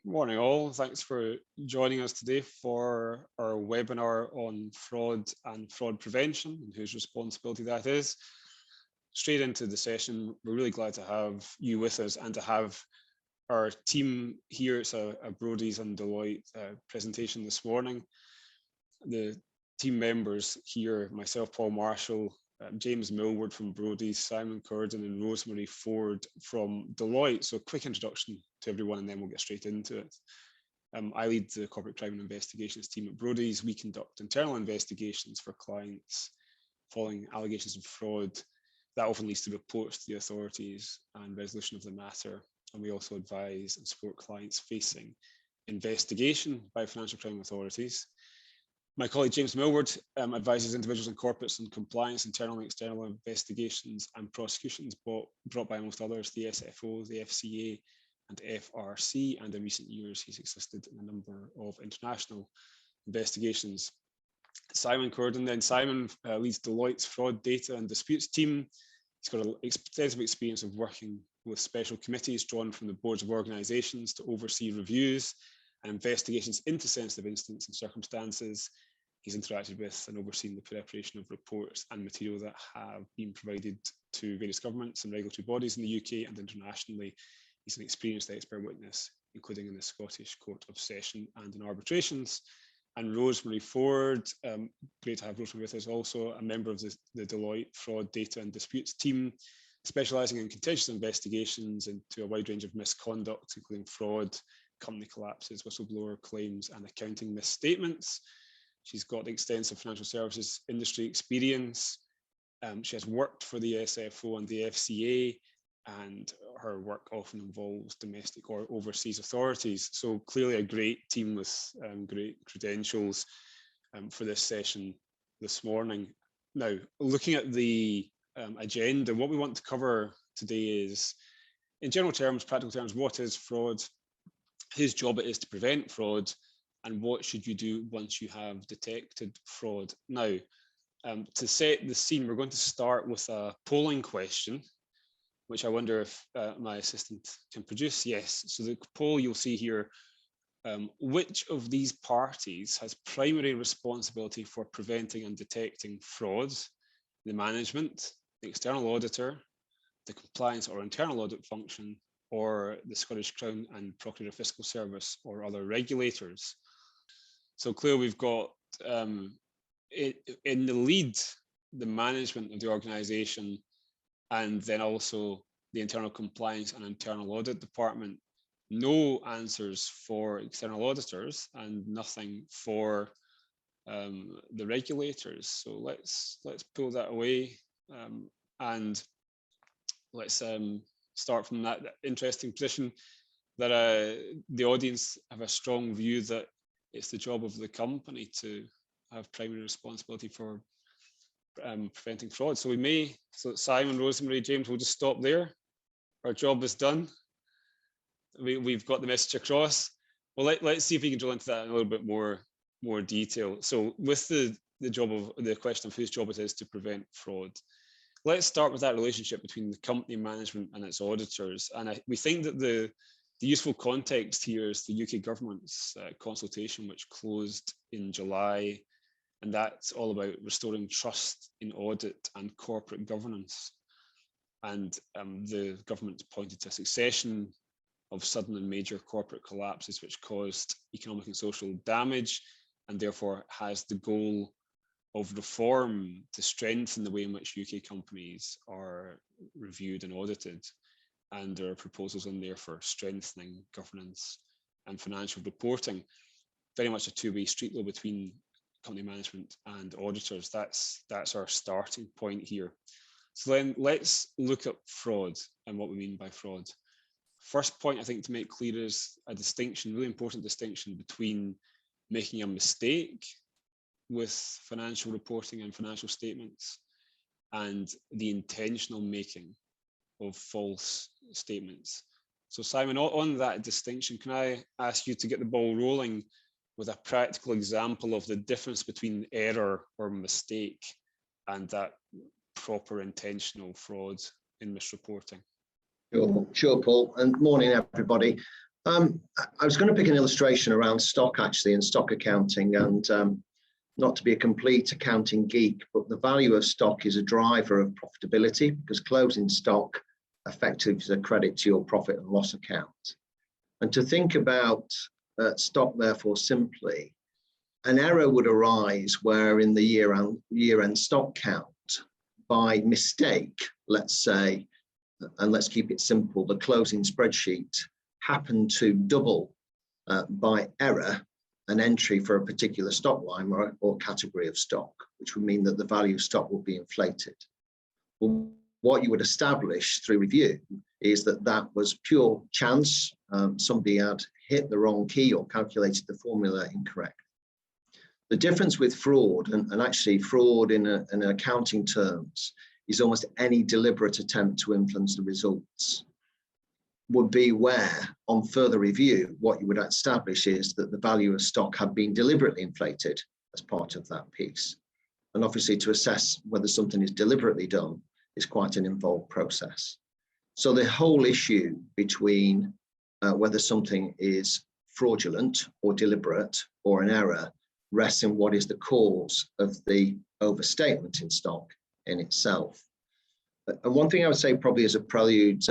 Morning all, thanks for joining us today for our webinar on fraud and fraud prevention and whose responsibility that is. Straight into the session, we're really glad to have you with us and to have our team here. It's a Brodies and Deloitte presentation this morning. The team members here, myself, Paul Marshall, James Millward from Brodies, Simon Cuerden and Rosemary Ford from Deloitte. So a quick introduction to everyone and then we'll get straight into it. I lead the corporate crime and investigations team at Brodies. We conduct internal investigations for clients following allegations of fraud. That often leads to reports to the authorities and resolution of the matter. And we also advise and support clients facing investigation by financial crime authorities. My colleague James Millward advises individuals and corporates on compliance, internal and external investigations and prosecutions brought by, amongst others, the SFO, the FCA and FRC, and in recent years he's assisted in a number of international investigations. Simon Cuerden then. Simon leads Deloitte's fraud data and disputes team. He's got an extensive experience of working with special committees drawn from the boards of organisations to oversee reviews and investigations into sensitive incidents and circumstances. He's interacted with and overseen the preparation of reports and material that have been provided to various governments and regulatory bodies in the UK and internationally. He's an experienced expert witness, including in the Scottish Court of Session and in arbitrations. And Rosemary Ford, great to have Rosemary with us, also a member of the Deloitte Fraud Data and Disputes team, specialising in contentious investigations into a wide range of misconduct, including fraud, company collapses, whistleblower claims and accounting misstatements. She's got extensive financial services industry experience. She has worked for the SFO and the FCA, and her work often involves domestic or overseas authorities. So clearly a great team with great credentials for this session this morning. Now, looking at the agenda, what we want to cover today is, in general terms, practical terms, what is fraud, whose job it is to prevent fraud, and what should you do once you have detected fraud. Now, to set the scene, we're going to start with a polling question, which I wonder if my assistant can produce. Yes, so the poll you'll see here, which of these parties has primary responsibility for preventing and detecting fraud? The management, the external auditor, the compliance or internal audit function, or the Scottish Crown and Procurator Fiscal Service or other regulators. So clearly we've got in the lead, the management of the organisation, and then also the internal compliance and internal audit department. No answers for external auditors and nothing for the regulators. So let's pull that away and let's start from that interesting position that the audience have a strong view that it's the job of the company to have primary responsibility for preventing fraud. So Simon, Rosemary, James, we'll just stop there. Our job is done. We've got the message across. Well, let's see if we can drill into that in a little bit more detail. So with the question of whose job it is to prevent fraud, let's start with that relationship between the company management and its auditors. And we think that the useful context here is the UK government's consultation, which closed in July. And that's all about restoring trust in audit and corporate governance. And the government pointed to a succession of sudden and major corporate collapses, which caused economic and social damage, and therefore has the goal of reform to strengthen the way in which UK companies are reviewed and audited. And there are proposals in there for strengthening governance and financial reporting. Very much a two-way street though between company management and auditors. That's our starting point here. So then let's look at fraud and what we mean by fraud. First point I think to make clear is a distinction, really important distinction between making a mistake with financial reporting and financial statements and the intentional making of false statements. So Simon, on that distinction, can I ask you to get the ball rolling with a practical example of the difference between error or mistake and that proper intentional fraud in misreporting? Sure, Paul, and morning everybody. I was going to pick an illustration around stock actually and stock accounting, and not to be a complete accounting geek, but the value of stock is a driver of profitability because closing stock effectively is a credit to your profit and loss account. And to think about stock, therefore, simply, an error would arise where in the year-end stock count, by mistake, let's say, and let's keep it simple, the closing spreadsheet happened to double by error an entry for a particular stock line or category of stock, which would mean that the value of stock will be inflated. Well, what you would establish through review is that that was pure chance. Somebody had hit the wrong key or calculated the formula incorrect. The difference with fraud, and actually fraud in accounting terms, is almost any deliberate attempt to influence the results, would be where, on further review, what you would establish is that the value of stock had been deliberately inflated as part of that piece. And obviously to assess whether something is deliberately done is quite an involved process. So the whole issue between whether something is fraudulent or deliberate or an error rests in what is the cause of the overstatement in stock in itself. And one thing I would say probably as a prelude,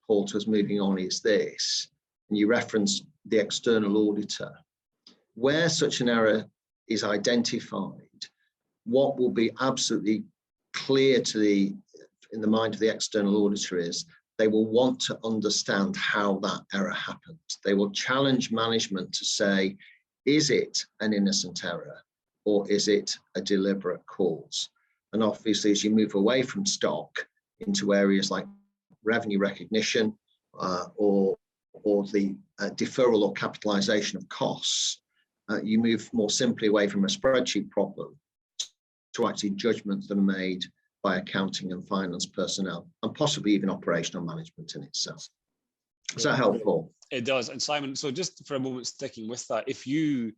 Paul, to us moving on is this, and you referenced the external auditor. Where such an error is identified, what will be absolutely clear to in the mind of the external auditor is they will want to understand how that error happened. They will challenge management to say, is it an innocent error or is it a deliberate cause? And obviously, as you move away from stock into areas like revenue recognition or the deferral or capitalization of costs, you move more simply away from a spreadsheet problem to actually judgments that are made by accounting and finance personnel, and possibly even operational management in itself. Does that help, Paul? It does. And Simon, so just for a moment, sticking with that, if you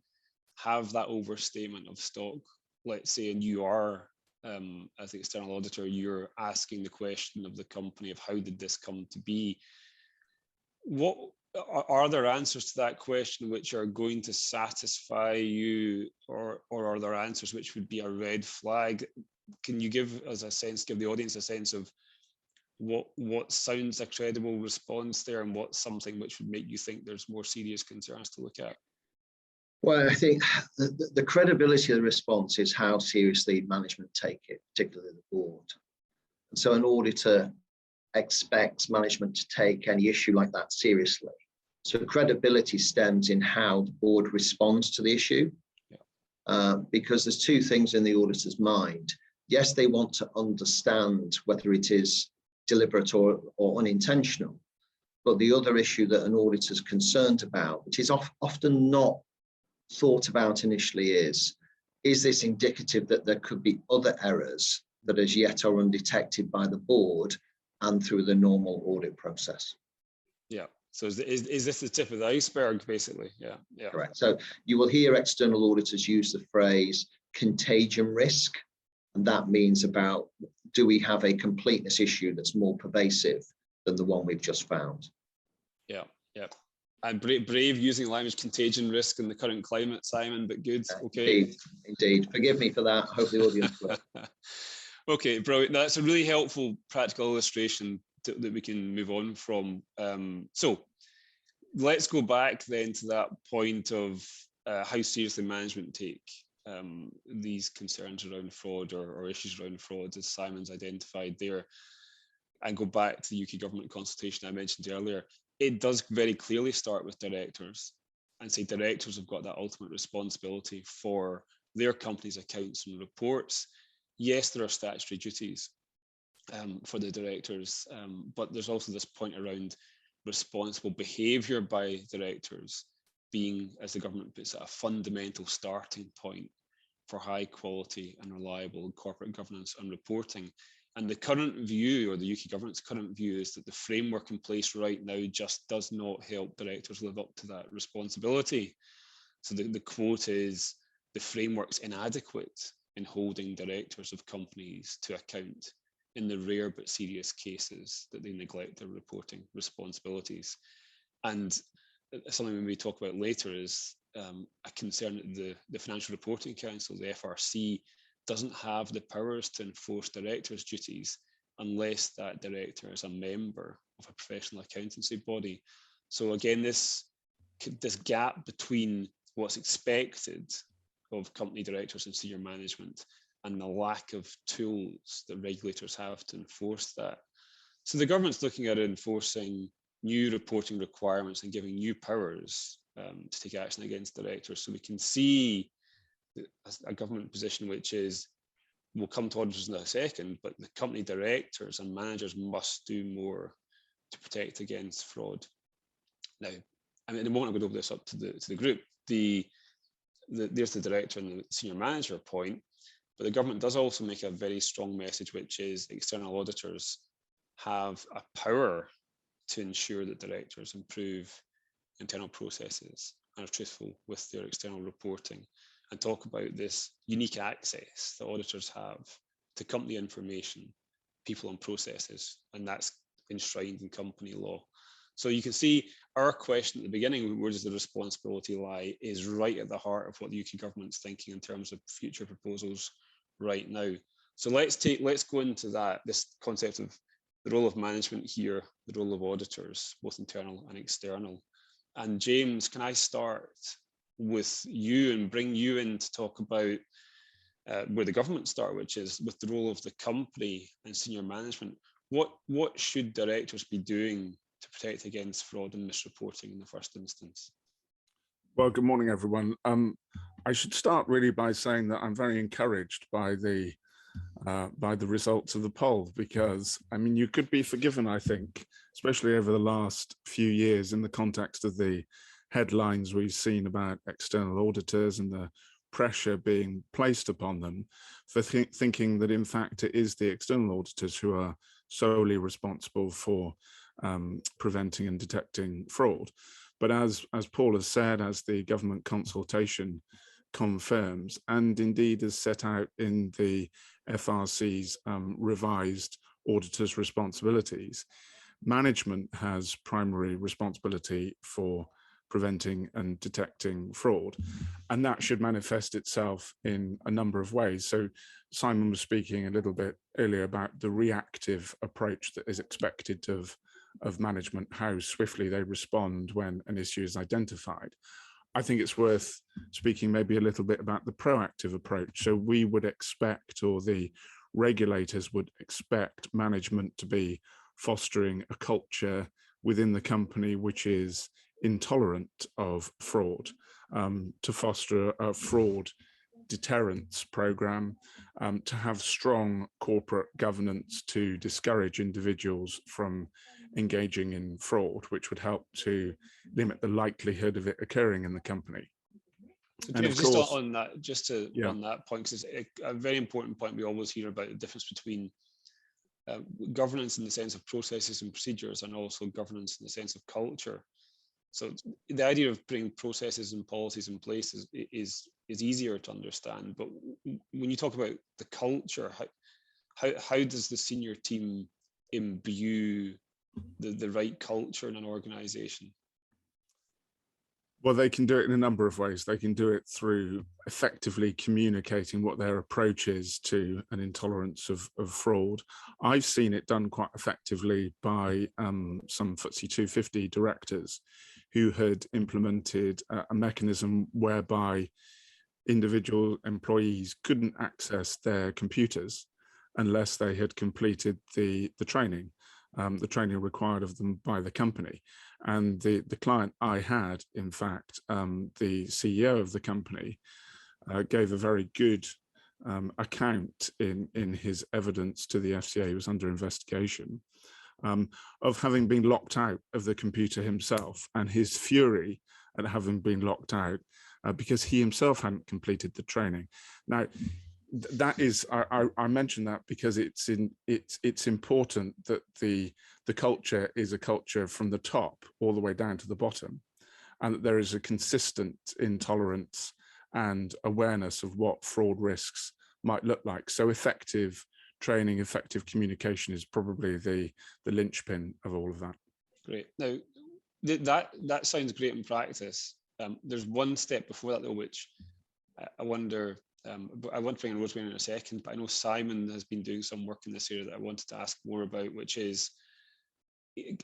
have that overstatement of stock, let's say, and you are, as the external auditor, you're asking the question of the company of how did this come to be, what are there answers to that question which are going to satisfy you, or are there answers which would be a red flag? Can you give us a sense, give the audience a sense of what sounds a credible response there, and what's something which would make you think there's more serious concerns to look at? Well, I think the credibility of the response is how seriously management take it, particularly the board. And so an auditor expects management to take any issue like that seriously. So credibility stems in how the board responds to the issue, because there's two things in the auditor's mind. Yes, they want to understand whether it is deliberate or unintentional, but the other issue that an auditor is concerned about, which is often not thought about initially, is this indicative that there could be other errors that as yet are undetected by the board and through the normal audit process? Yeah. So is this the tip of the iceberg, basically? Yeah. Correct. So you will hear external auditors use the phrase contagion risk, and that means about, do we have a completeness issue that's more pervasive than the one we've just found? Yeah. And brave using language contagion risk in the current climate, Simon, but good. Okay. Indeed. Forgive me for that. I hope the audience will. Okay, brilliant. That's a really helpful practical illustration that we can move on from. So let's go back then to that point of how seriously management take these concerns around fraud or issues around fraud, as Simon's identified there, and go back to the UK government consultation I mentioned earlier. It does very clearly start with directors and say directors have got that ultimate responsibility for their company's accounts and reports. Yes, there are statutory duties for the directors, but there's also this point around responsible behaviour by directors being, as the government puts it, a fundamental starting point for high quality and reliable corporate governance and reporting. And the current view, or the UK government's current view, is that the framework in place right now just does not help directors live up to that responsibility. So the quote is, the framework's inadequate in holding directors of companies to account in the rare but serious cases that they neglect their reporting responsibilities. And something we talk about later is a concern that the Financial Reporting Council, the FRC, doesn't have the powers to enforce directors' duties unless that director is a member of a professional accountancy body. So again, this gap between what's expected of company directors and senior management and the lack of tools that regulators have to enforce that. So the government's looking at enforcing new reporting requirements and giving new powers to take action against directors. So we can see a government position which is, we'll come to auditors in a second, but the company directors and managers must do more to protect against fraud. Now, I mean, in a moment, I'm going to open this up to the group. There's the director and the senior manager point, but the government does also make a very strong message, which is external auditors have a power to ensure that directors improve internal processes and are truthful with their external reporting, and talk about this unique access that auditors have to company information, people and processes, and that's enshrined in company law. So you can see our question at the beginning, where does the responsibility lie, is right at the heart of what the UK government's thinking in terms of future proposals right now. So let's go into that, this concept of the role of management here, the role of auditors, both internal and external. And James, can I start with you and bring you in to talk about where the government start, which is with the role of the company and senior management. What should directors be doing to protect against fraud and misreporting in the first instance? Well, good morning, everyone. I should start really by saying that I'm very encouraged by the results of the poll, because, I mean, you could be forgiven, I think, especially over the last few years in the context of the headlines we've seen about external auditors and the pressure being placed upon them for thinking that, in fact, it is the external auditors who are solely responsible for preventing and detecting fraud. But as Paul has said, as the government consultation confirms, and indeed is set out in the FRC's revised auditors' responsibilities, management has primary responsibility for preventing and detecting fraud, and that should manifest itself in a number of ways. So Simon was speaking a little bit earlier about the reactive approach that is expected of management, how swiftly they respond when an issue is identified. I think it's worth speaking maybe a little bit about the proactive approach. So we would expect, or the regulators would expect, management to be fostering a culture within the company which is intolerant of fraud, to foster a fraud deterrence program, to have strong corporate governance to discourage individuals from engaging in fraud, which would help to limit the likelihood of it occurring in the company. So James, just on that, on that point, because it's a very important point we always hear about, the difference between governance in the sense of processes and procedures, and also governance in the sense of culture. So the idea of putting processes and policies in place is easier to understand. But when you talk about the culture, how does the senior team imbue the right culture in an organization? Well, they can do it in a number of ways. They can do it through effectively communicating what their approach is to an intolerance of fraud. I've seen it done quite effectively by some FTSE 250 directors who had implemented a mechanism whereby individual employees couldn't access their computers unless they had completed the training required of them by the company. And the client I had, in fact, the CEO of the company, gave a very good account in his evidence to the FCA, who was under investigation, of having been locked out of the computer himself, and his fury at having been locked out because he himself hadn't completed the training. Now, that is, I mention that because it's important that the culture is a culture from the top all the way down to the bottom, and that there is a consistent intolerance and awareness of what fraud risks might look like. So effective training, effective communication is probably the linchpin of all of that. Great. Now, that sounds great in practice. There's one step before that though, which I wonder. I want to bring in Rosemary in a second, but I know Simon has been doing some work in this area that I wanted to ask more about, which is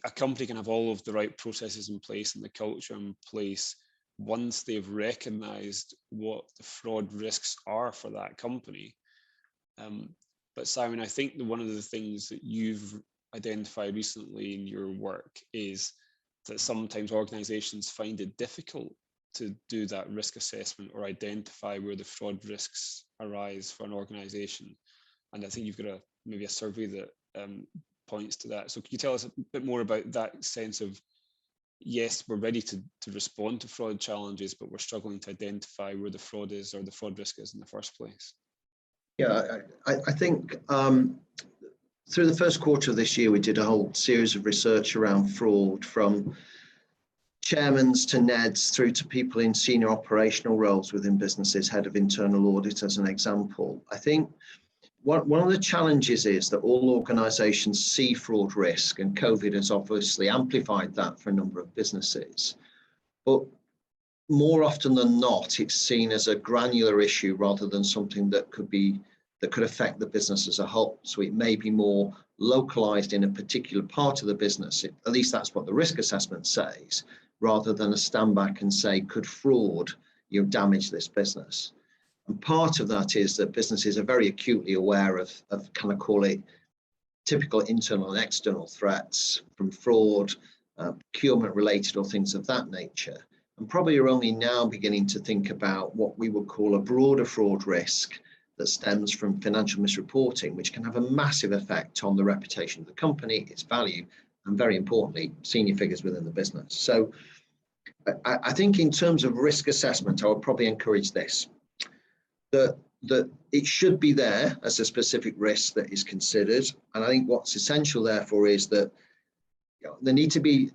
a company can have all of the right processes in place and the culture in place once they've recognized what the fraud risks are for that company. But Simon, I think that one of the things that you've identified recently in your work is that sometimes organizations find it difficult to do that risk assessment or identify where the fraud risks arise for an organization. And I think you've got maybe a survey that points to that. So can you tell us a bit more about that sense of, yes, we're ready to respond to fraud challenges, but we're struggling to identify where the fraud is or the fraud risk is in the first place? Yeah, I think through the first quarter of this year, we did a whole series of research around fraud, from chairmans to NEDs through to people in senior operational roles within businesses, head of internal audit as an example. I think one of the challenges is that all organizations see fraud risk, and COVID has obviously amplified that for a number of businesses. But more often than not, it's seen as a granular issue rather than something that could affect the business as a whole. So it may be more localized in a particular part of the business. At least that's what the risk assessment says, rather than a stand back and say, could fraud damage this business? And part of that is that businesses are very acutely aware of kind of call it typical internal and external threats from fraud, procurement related or things of that nature. And probably are only now beginning to think about what we would call a broader fraud risk that stems from financial misreporting, which can have a massive effect on the reputation of the company, its value, and very importantly, senior figures within the business. So I think in terms of risk assessment, I would probably encourage this, that it should be there as a specific risk that is considered. And I think what's essential therefore is that there need to be,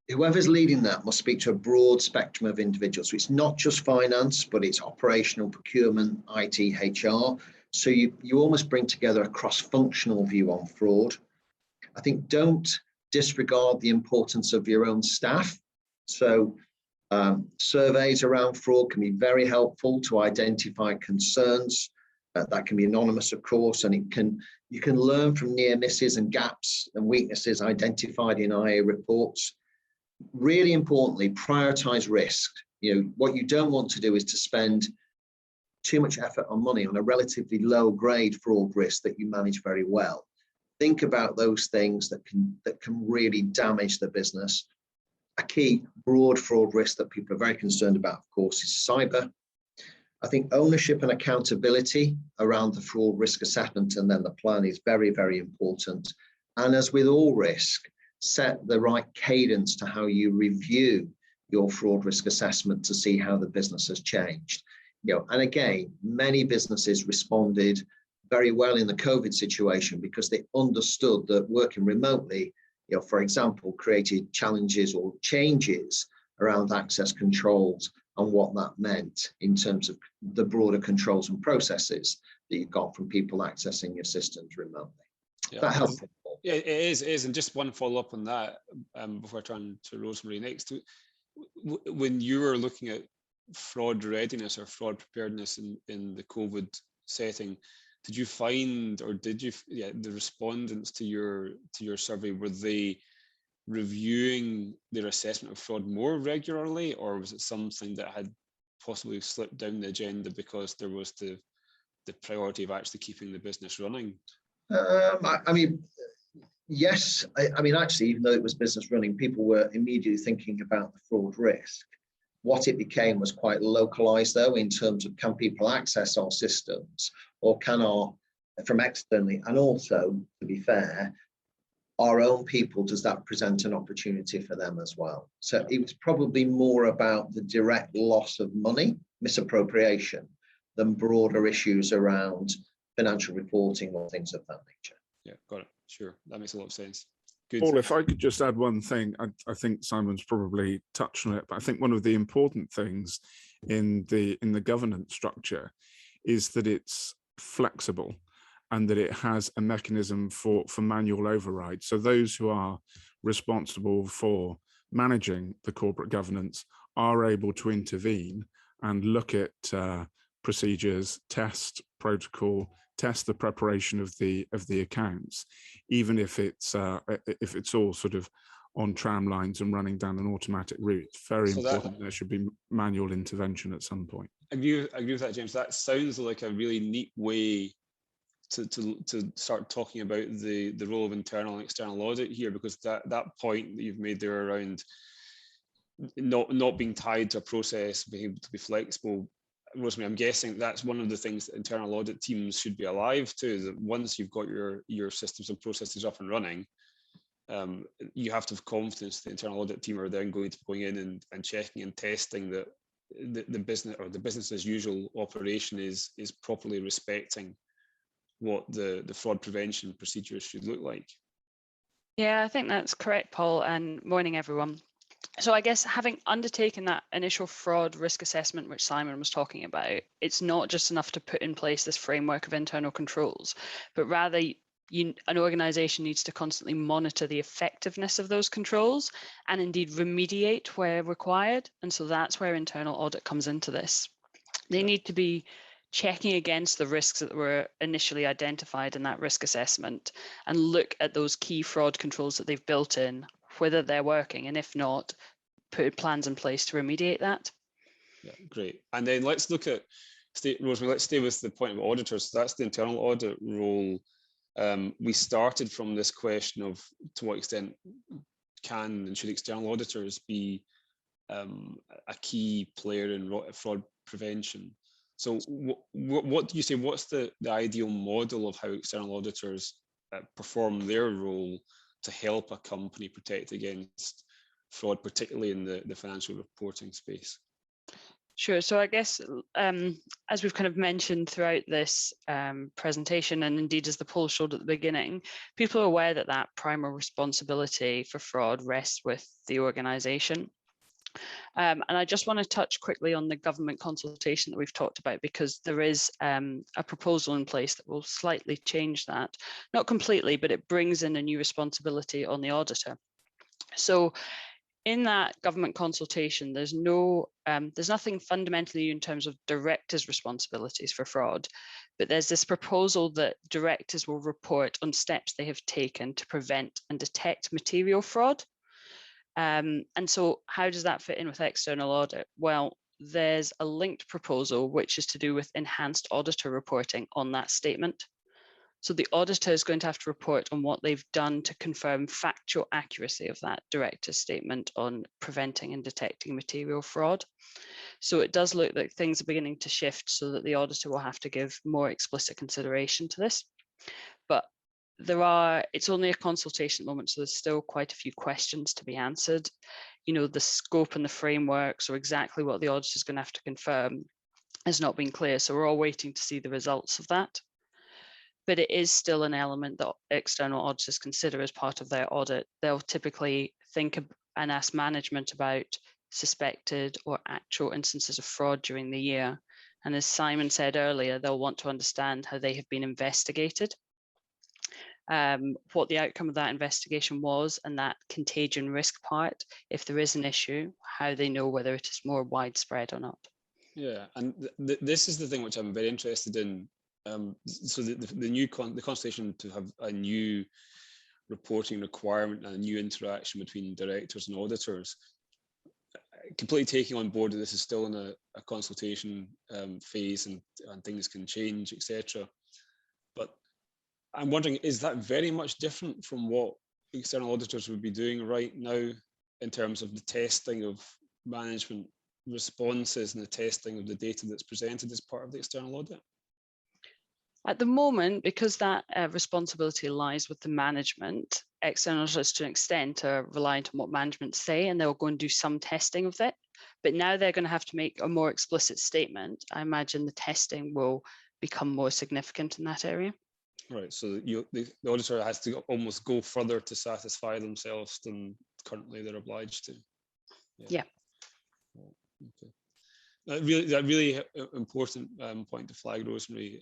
whoever's leading that must speak to a broad spectrum of individuals. So it's not just finance, but it's operational, procurement, IT, HR. So you almost bring together a cross-functional view on fraud. I think don't disregard the importance of your own staff. So surveys around fraud can be very helpful to identify concerns. That can be anonymous, of course, and you can learn from near misses and gaps and weaknesses identified in IA reports. Really importantly, prioritize risk. What you don't want to do is to spend too much effort on money on a relatively low grade fraud risk that you manage very well. Think about those things that can really damage the business. A key broad fraud risk that people are very concerned about, of course, is cyber. I think ownership and accountability around the fraud risk assessment and then the plan is very, very important. And as with all risk, set the right cadence to how you review your fraud risk assessment to see how the business has changed. And again, many businesses responded very well in the COVID situation because they understood that working remotely, for example, created challenges or changes around access controls and what that meant in terms of the broader controls and processes that you got from people accessing your systems remotely. Yeah, that helps. Yeah, it is. And just one follow up on that before I turn to Rosemary next. When you were looking at fraud readiness or fraud preparedness in the COVID setting, did you find, or did you, the respondents to your survey, were they reviewing their assessment of fraud more regularly, or was it something that had possibly slipped down the agenda because there was the priority of actually keeping the business running? I mean, yes. I mean, actually, even though it was business running, people were immediately thinking about the fraud risk. What it became was quite localized, though, in terms of can people access our systems, or from externally, and also, to be fair, our own people, does that present an opportunity for them as well? So it was probably more about the direct loss of money, misappropriation, than broader issues around financial reporting or things of that nature. Yeah, got it. Sure, that makes a lot of sense. Good. Paul, if I could just add one thing, I think Simon's probably touched on it, but I think one of the important things in the governance structure is that it's flexible and that it has a mechanism for manual override. So those who are responsible for managing the corporate governance are able to intervene and look at procedures, test protocol, test the preparation of the accounts, even if it's all sort of on tram lines and running down an automatic route. It's very important there should be manual intervention at some point. I agree with that, James. That sounds like a really neat way to start talking about the role of internal and external audit here, because that point that you've made there around not being tied to a process, being able to be flexible, Rosemary, I'm guessing that's one of the things that internal audit teams should be alive to, that once you've got your systems and processes up and running, you have to have confidence the internal audit team are then going to be going in and checking and testing that the business or the business as usual operation is properly respecting what the fraud prevention procedures should look like. Yeah, I think that's correct, Paul, and morning everyone. So I guess having undertaken that initial fraud risk assessment, which Simon was talking about, it's not just enough to put in place this framework of internal controls, but rather an organization needs to constantly monitor the effectiveness of those controls and indeed remediate where required. And so that's where internal audit comes into this. They need to be checking against the risks that were initially identified in that risk assessment and look at those key fraud controls that they've built in, whether they're working, and if not, put plans in place to remediate that. Yeah, great. And then let's look at, Rosemary, let's stay with the point of auditors. That's the internal audit role. We started from this question of to what extent can and should external auditors be a key player in fraud prevention. So what do you say, what's the ideal model of how external auditors perform their role to help a company protect against fraud, particularly in the financial reporting space? Sure. So I guess, as we've kind of mentioned throughout this presentation, and indeed as the poll showed at the beginning, people are aware that that primary responsibility for fraud rests with the organisation. And I just want to touch quickly on the government consultation that we've talked about, because there is a proposal in place that will slightly change that. Not completely, but it brings in a new responsibility on the auditor. So in that government consultation, there's nothing fundamentally new in terms of directors' responsibilities for fraud, but there's this proposal that directors will report on steps they have taken to prevent and detect material fraud. And so how does that fit in with external audit? Well, there's a linked proposal, which is to do with enhanced auditor reporting on that statement. So the auditor is going to have to report on what they've done to confirm factual accuracy of that director's statement on preventing and detecting material fraud. So it does look like things are beginning to shift so that the auditor will have to give more explicit consideration to this. But it's only a consultation at the moment, so there's still quite a few questions to be answered. You know, the scope and the framework, so exactly what the auditor is going to have to confirm has not been clear. So we're all waiting to see the results of that. But it is still an element that external auditors consider as part of their audit. They'll typically think and ask management about suspected or actual instances of fraud during the year. And as Simon said earlier, they'll want to understand how they have been investigated, what the outcome of that investigation was, and that contagion risk part, if there is an issue, how they know whether it is more widespread or not. Yeah, and this is the thing which I'm very interested in. So the consultation to have a new reporting requirement and a new interaction between directors and auditors, completely taking on board that this is still in a consultation phase and things can change, etc. But I'm wondering, is that very much different from what external auditors would be doing right now in terms of the testing of management responses and the testing of the data that's presented as part of the external audit? At the moment, because that responsibility lies with the management, external auditors to an extent are reliant on what management say, and they'll go and do some testing of it. But now they're going to have to make a more explicit statement. I imagine the testing will become more significant in that area. Right, so the auditor has to almost go further to satisfy themselves than currently they're obliged to. Yeah. Okay. That really important point to flag, Rosemary.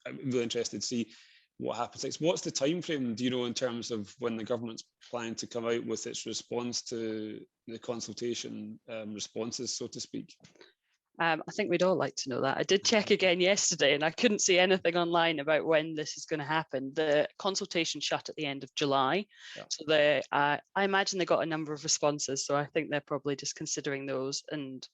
I'm really interested to see what happens next. What's the time frame, do you know, in terms of when the government's planning to come out with its response to the consultation responses, so to speak? I think we'd all like to know that. I did check again yesterday and I couldn't see anything online about when this is going to happen. The consultation shut at the end of July. Yeah. So I imagine they got a number of responses. So I think they're probably just considering those, and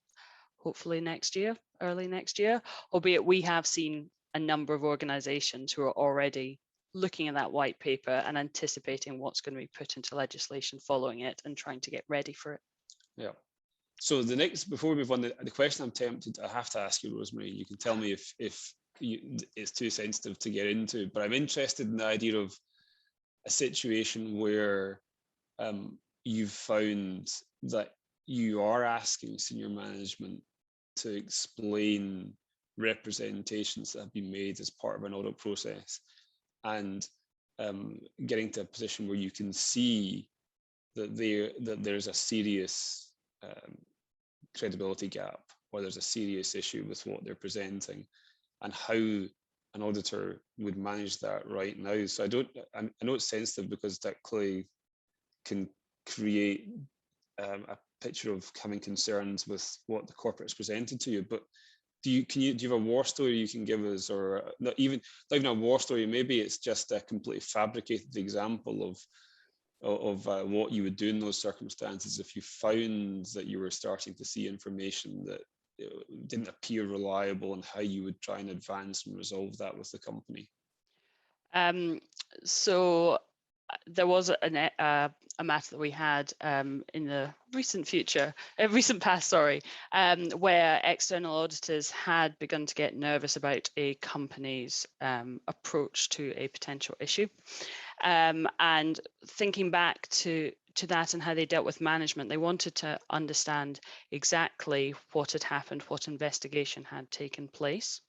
hopefully next year, early next year, albeit we have seen a number of organisations who are already looking at that white paper and anticipating what's going to be put into legislation following it and trying to get ready for it. Yeah. So the next, before we move on, the question I'm tempted, I have to ask you, Rosemary, you can tell me if it's too sensitive to get into, but I'm interested in the idea of a situation where you've found that you are asking senior management to explain representations that have been made as part of an audit process, and getting to a position where you can see that there's a serious credibility gap, or there's a serious issue with what they're presenting, and how an auditor would manage that right now. So I know it's sensitive because that clearly can create a picture of having concerns with what the corporate's presented to you. But do you have a war story you can give us, or not even a war story? Maybe it's just a completely fabricated example of what you would do in those circumstances if you found that you were starting to see information that didn't appear reliable, and how you would try and advance and resolve that with the company. So there was a matter that we had in the recent past, where external auditors had begun to get nervous about a company's approach to a potential issue. And thinking back to that and how they dealt with management, they wanted to understand exactly what had happened, what investigation had taken place,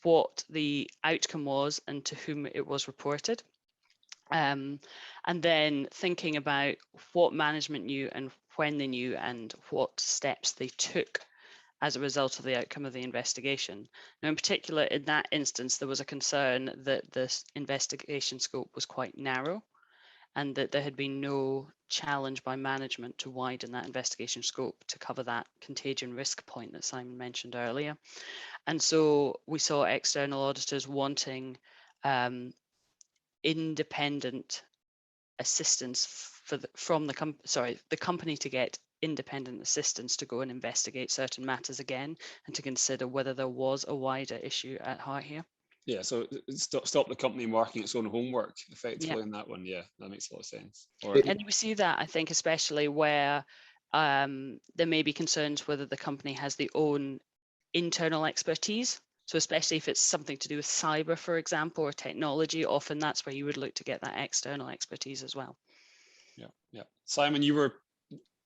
what the outcome was, and to whom it was reported. And then thinking about what management knew and when they knew, and what steps they took as a result of the outcome of the investigation. Now, in particular, in that instance, there was a concern that this investigation scope was quite narrow, and that there had been no challenge by management to widen that investigation scope to cover that contagion risk point that Simon mentioned earlier. And so we saw external auditors wanting independent assistance from the company to get independent assistance to go and investigate certain matters again, and to consider whether there was a wider issue at heart here. Yeah, so stop the company marking its own homework effectively in that one. Yeah, that makes a lot of sense. And we see that, I think, especially where there may be concerns whether the company has the own internal expertise. So especially if it's something to do with cyber, for example, or technology, often that's where you would look to get that external expertise as well. Yeah. Simon, you were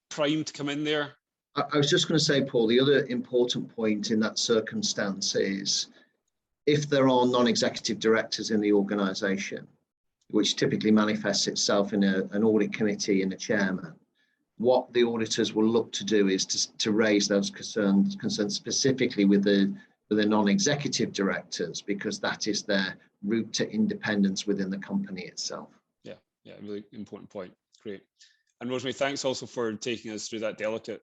primed to come in there. I was just going to say, Paul, the other important point in that circumstance is if there are non-executive directors in the organisation, which typically manifests itself in an audit committee and a chairman, what the auditors will look to do is to raise those concerns specifically with the non-executive directors, because that is their route to independence within the company itself. Yeah, really important point. Great. And Rosemary, thanks also for taking us through that delicate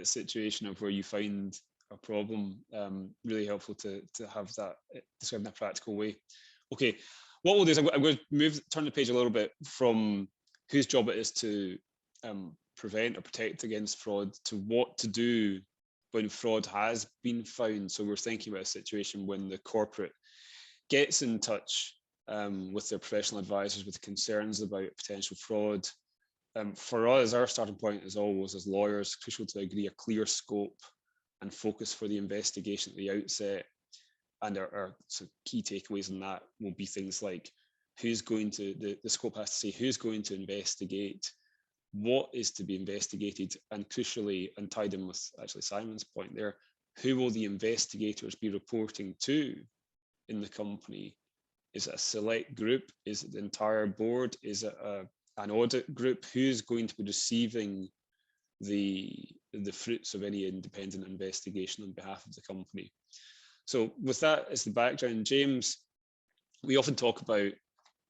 situation of where you find a problem. Really helpful to have that described in a practical way. Okay, what we'll do is I'm going to turn the page a little bit from whose job it is to prevent or protect against fraud to what to do when fraud has been found. So we're thinking about a situation when the corporate gets in touch with their professional advisors with concerns about potential fraud. For us, our starting point is always, as lawyers, crucial to agree a clear scope and focus for the investigation at the outset. And our key takeaways in that will be things like who's going to, the scope has to say who's going to investigate, what is to be investigated, and crucially, and tied in with actually Simon's point there, who will the investigators be reporting to in the company? Is it a select group? Is it the entire board? Is it an audit group? Who's going to be receiving the fruits of any independent investigation on behalf of the company? So with that as the background, James, we often talk about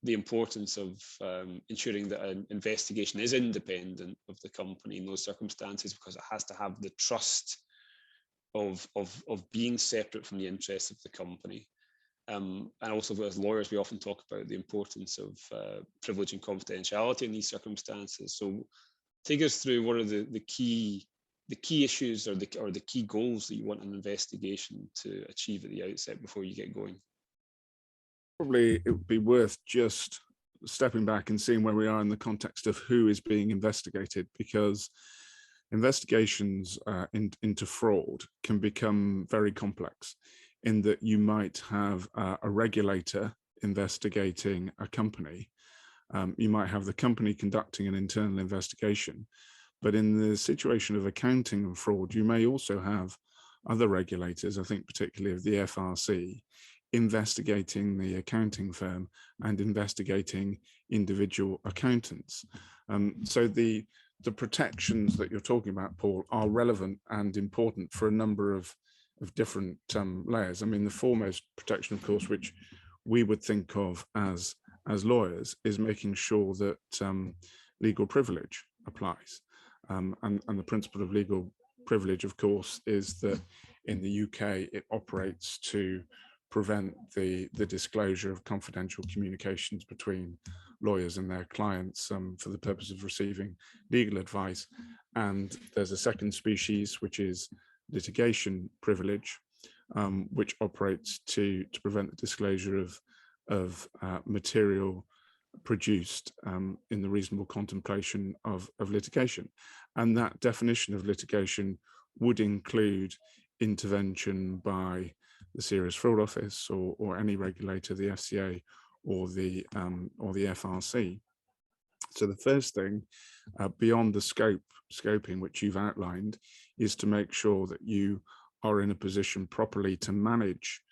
the importance of ensuring that an investigation is independent of the company in those circumstances, because it has to have the trust of being separate from the interests of the company. And also as lawyers, we often talk about the importance of privilege and confidentiality in these circumstances. So take us through what are the key issues or the key goals that you want an investigation to achieve at the outset before you get going. Probably it would be worth just stepping back and seeing where we are in the context of who is being investigated, because investigations into fraud can become very complex, in that you might have a regulator investigating a company. You might have the company conducting an internal investigation, but in the situation of accounting and fraud, you may also have other regulators, I think particularly of the FRC, investigating the accounting firm and investigating individual accountants. So the protections that you're talking about, Paul, are relevant and important for a number of different layers. I mean, the foremost protection, of course, which we would think of as lawyers, is making sure that legal privilege applies. And the principle of legal privilege, of course, is that in the UK, it operates to prevent the disclosure of confidential communications between lawyers and their clients for the purpose of receiving legal advice. And there's a second species, which is litigation privilege, which operates to prevent the disclosure of material produced in the reasonable contemplation of litigation. And that definition of litigation would include intervention by the Serious Fraud Office or any regulator, the FCA or the FRC. So the first thing, beyond the scoping which you've outlined, is to make sure that you are in a position properly to manage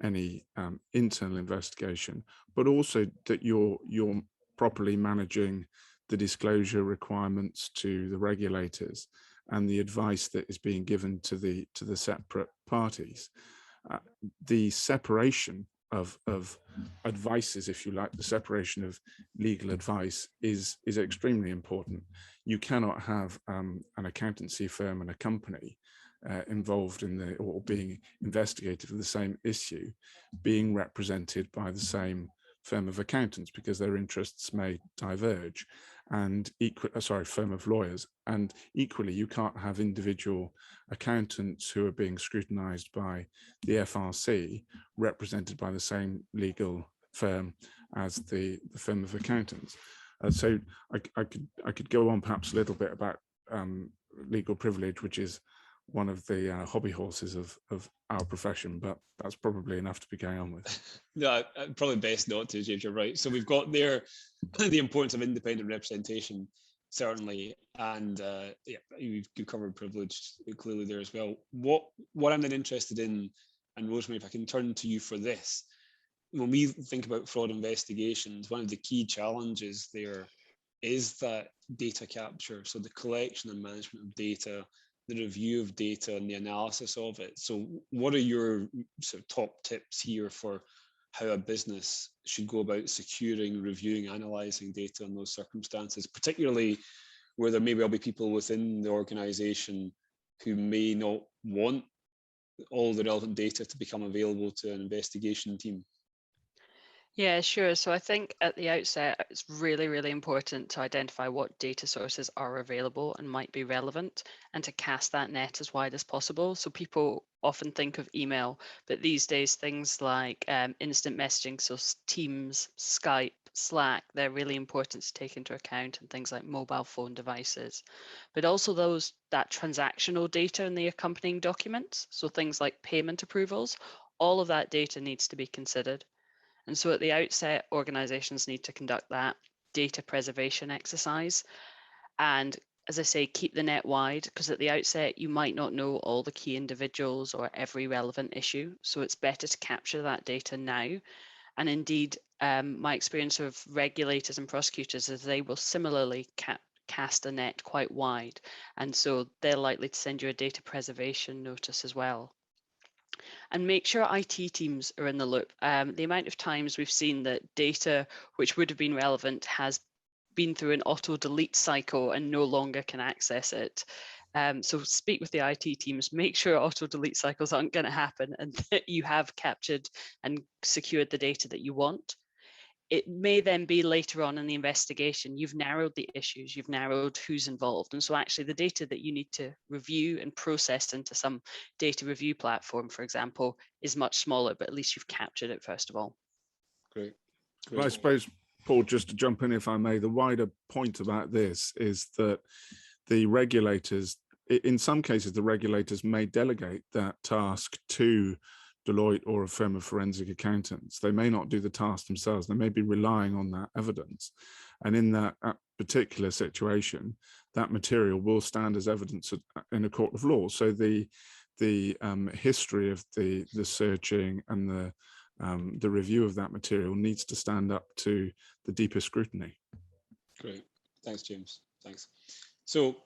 any internal investigation, but also that you're properly managing the disclosure requirements to the regulators and the advice that is being given to the separate parties. The separation of advices, if you like, the separation of legal advice is extremely important. You cannot have an accountancy firm and a company involved in or being investigated for the same issue being represented by the same firm of accountants, because their interests may diverge, and firm of lawyers. And equally, you can't have individual accountants who are being scrutinized by the FRC represented by the same legal firm as the firm of accountants. So I could go on perhaps a little bit about legal privilege, which is one of the hobby horses of our profession, but that's probably enough to be going on with. No, probably best not to, James, you're right. So we've got there the importance of independent representation, certainly, and yeah, you covered privilege clearly there as well. What I'm then interested in, and Rosemary, if I can turn to you for this, when we think about fraud investigations, one of the key challenges there is that data capture, so the collection and management of data, the review of data and the analysis of it. So what are your sort of top tips here for how a business should go about securing, reviewing, analysing data in those circumstances, particularly where there may well be people within the organisation who may not want all the relevant data to become available to an investigation team? Yeah, sure. So I think at the outset, it's really, really important to identify what data sources are available and might be relevant, and to cast that net as wide as possible. So people often think of email, but these days things like instant messaging, so Teams, Skype, Slack, they're really important to take into account, and things like mobile phone devices, but also that transactional data in the accompanying documents. So things like payment approvals, all of that data needs to be considered. And so at the outset, organizations need to conduct that data preservation exercise. And as I say, keep the net wide, because at the outset, you might not know all the key individuals or every relevant issue. So it's better to capture that data now. And indeed, my experience of regulators and prosecutors is they will similarly cast a net quite wide. And so they're likely to send you a data preservation notice as well. And make sure IT teams are in the loop. The amount of times we've seen that data which would have been relevant has been through an auto delete cycle and no longer can access it. So speak with the IT teams, make sure auto delete cycles aren't going to happen and that you have captured and secured the data that you want. It may then be later on in the investigation, you've narrowed the issues, you've narrowed who's involved. And so actually the data that you need to review and process into some data review platform, for example, is much smaller, but at least you've captured it first of all. Great. Well, I suppose, Paul, just to jump in, if I may, the wider point about this is that the regulators, in some cases, the regulators may delegate that task to Deloitte or a firm of forensic accountants. They may not do the task themselves. They may be relying on that evidence. And in that particular situation, that material will stand as evidence in a court of law. So the history of the searching and the review of that material needs to stand up to the deeper scrutiny. Great. Thanks, James. Thanks. So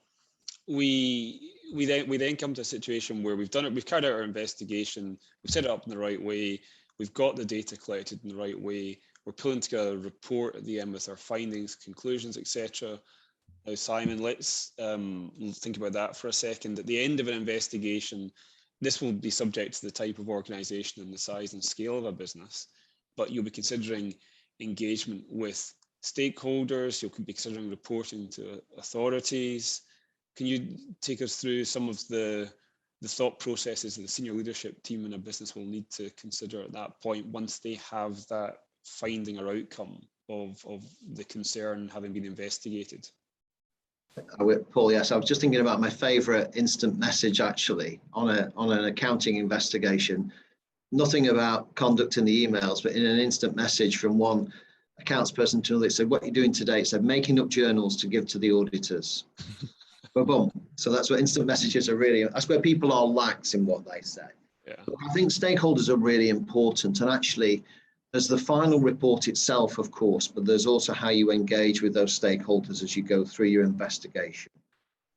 we then come to a situation where we've carried out our investigation, we've set it up in the right way, we've got the data collected in the right way, we're pulling together a report at the end with our findings, conclusions, etc. Now, Simon, let's think about that for a second. At the end of an investigation, this will be subject to the type of organisation and the size and scale of a business, but you'll be considering engagement with stakeholders, you'll be considering reporting to authorities. Can you take us through some of the thought processes that the senior leadership team in a business will need to consider at that point once they have that finding or outcome of the concern having been investigated? Paul, yes, I was just thinking about my favourite instant message actually on an accounting investigation. Nothing about conduct in the emails, but in an instant message from one accounts person to another, it said, "What are you doing today?" It said, "Making up journals to give to the auditors." Boom. So that's what instant messages are really. That's where people are lax in what they say. Yeah. I think stakeholders are really important, and actually there's the final report itself, of course, but there's also how you engage with those stakeholders as you go through your investigation,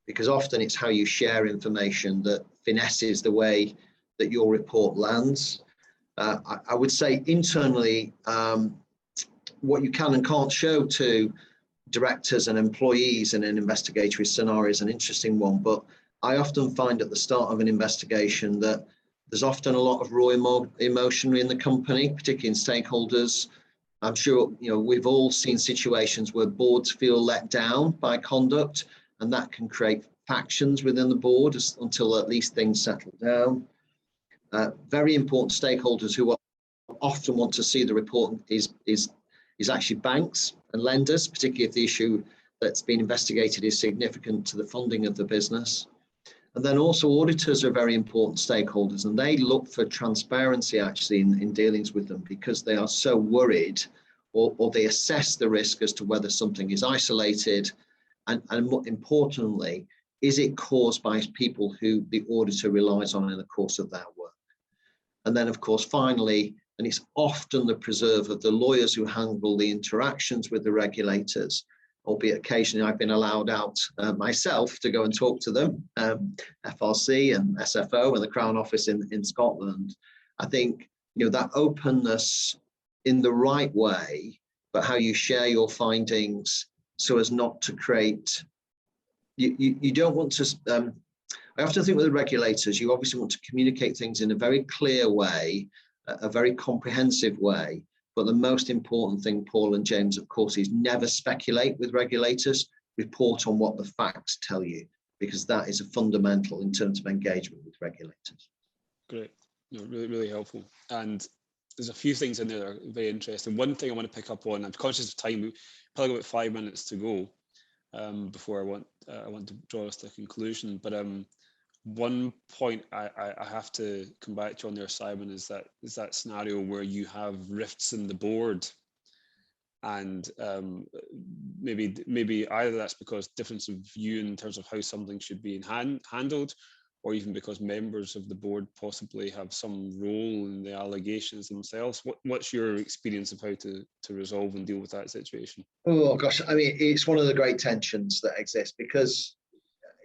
because often it's how you share information that finesses the way that your report lands. I would say internally, what you can and can't show to directors and employees in an investigatory scenario is an interesting one, but I often find at the start of an investigation that there's often a lot of raw emotion in the company, particularly in stakeholders. I'm sure we've all seen situations where boards feel let down by conduct, and that can create factions within the board until at least things settle down. Very important stakeholders who often want to see the report is actually banks and lenders, particularly if the issue that's been investigated is significant to the funding of the business. And then also auditors are very important stakeholders, and they look for transparency actually in dealings with them, because they are so worried, or they assess the risk as to whether something is isolated, and more importantly, is it caused by people who the auditor relies on in the course of their work. And then of course, finally, and it's often the preserve of the lawyers who handle the interactions with the regulators, albeit occasionally I've been allowed out myself to go and talk to them, FRC and SFO and the Crown Office in Scotland. I think that openness in the right way, but how you share your findings so as not to create, you don't want to, I often think with the regulators, you obviously want to communicate things in a very clear way, a very comprehensive way. But the most important thing, Paul and James, of course, is never speculate with regulators. Report on what the facts tell you, because that is a fundamental in terms of engagement with regulators. Great. Really, really helpful. And there's a few things in there that are very interesting. One thing I want to pick up on, I'm conscious of time, we've probably got about 5 minutes to go before I want to draw us to a conclusion. But one point I have to come back to on there, Simon, is that scenario where you have rifts in the board, and maybe either that's because difference of view in terms of how something should be handled, or even because members of the board possibly have some role in the allegations themselves. What's your experience of how to resolve and deal with that situation? Oh gosh, I mean, it's one of the great tensions that exist, because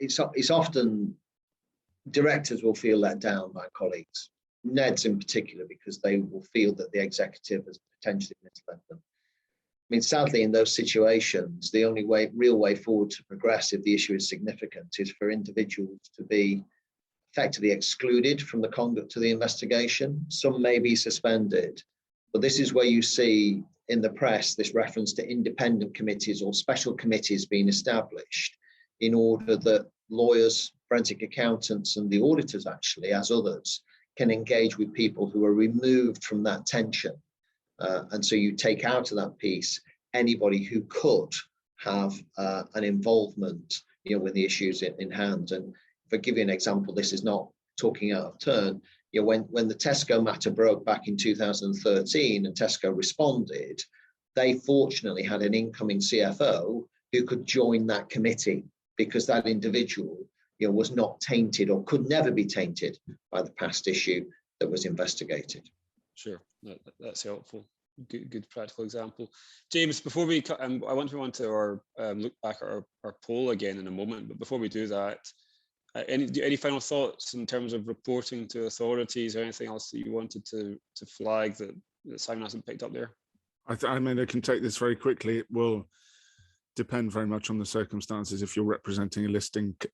it's often directors will feel let down by colleagues, NEDs in particular, because they will feel that the executive has potentially misled them. I mean, sadly, in those situations, the only real way forward to progress if the issue is significant is for individuals to be effectively excluded from the conduct of the investigation. Some may be suspended, but this is where you see in the press this reference to independent committees or special committees being established in order that lawyers, forensic accountants, and the auditors actually, as others, can engage with people who are removed from that tension. And so you take out of that piece anybody who could have an involvement, with the issues in hand. And if I give you an example, this is not talking out of turn. When the Tesco matter broke back in 2013 and Tesco responded, they fortunately had an incoming CFO who could join that committee because that individual was not tainted or could never be tainted by the past issue that was investigated. Sure, that's helpful. Good practical example. James, before we cut, I want to move on to our look back at our poll again in a moment, but before we do that, any final thoughts in terms of reporting to authorities or anything else that you wanted to flag that Simon hasn't picked up there? I mean, I can take this very quickly. It will depend very much on the circumstances. If you're representing a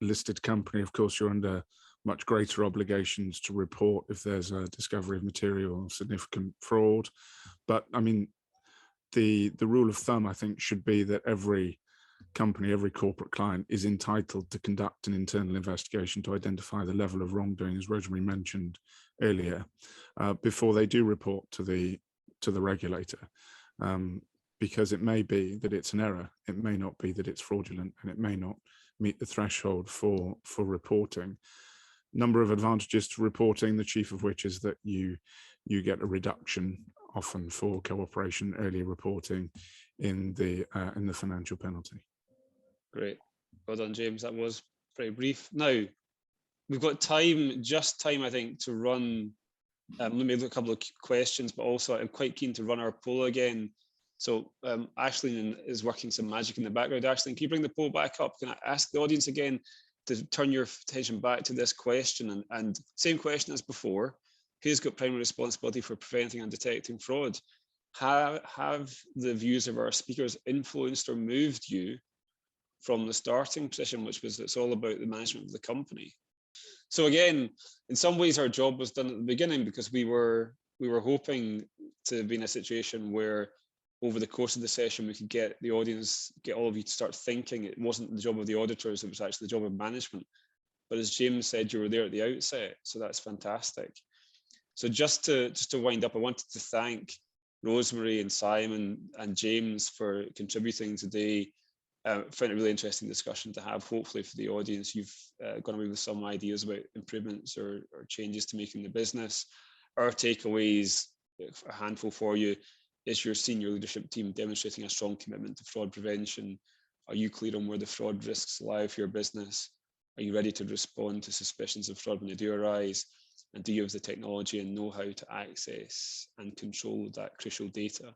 listed company, of course, you're under much greater obligations to report if there's a discovery of material or significant fraud. But I mean, the rule of thumb, I think, should be that every company, every corporate client is entitled to conduct an internal investigation to identify the level of wrongdoing, as Rosemary mentioned earlier, before they do report to the regulator. Because it may be that it's an error, it may not be that it's fraudulent, and it may not meet the threshold for reporting. Number of advantages to reporting, the chief of which is that you get a reduction often for cooperation, early reporting in the financial penalty. Great, well done, James. That was very brief. Now we've got time, I think, to run. Let me look a couple of questions, but also I'm quite keen to run our poll again. So Aisling is working some magic in the background. Aisling, can you bring the poll back up? Can I ask the audience again to turn your attention back to this question, and same question as before: who's got primary responsibility for preventing and detecting fraud? Have the views of our speakers influenced or moved you from the starting position, which was it's all about the management of the company? So again, in some ways our job was done at the beginning because we were hoping to be in a situation where over the course of the session we could get the audience, get all of you to start thinking. It wasn't the job of the auditors, it was actually the job of management. But as James said, you were there at the outset, so that's fantastic. So just to wind up, I wanted to thank Rosemary and Simon and James for contributing today. I found it a really interesting discussion to have. Hopefully for the audience, you've gone away with some ideas about improvements or changes to make in the business. Our takeaways, a handful for you, is your senior leadership team demonstrating a strong commitment to fraud prevention? Are you clear on where the fraud risks lie for your business? Are you ready to respond to suspicions of fraud when they do arise? And do you have the technology and know-how to access and control that crucial data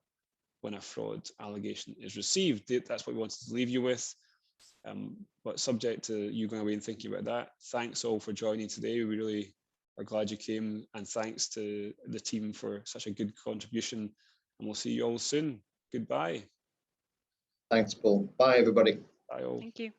when a fraud allegation is received? That's what we wanted to leave you with. But subject to you going away and thinking about that, thanks all for joining today. We really are glad you came, and thanks to the team for such a good contribution. And we'll see you all soon. Goodbye. Thanks, Paul. Bye, everybody. Bye all. Thank you.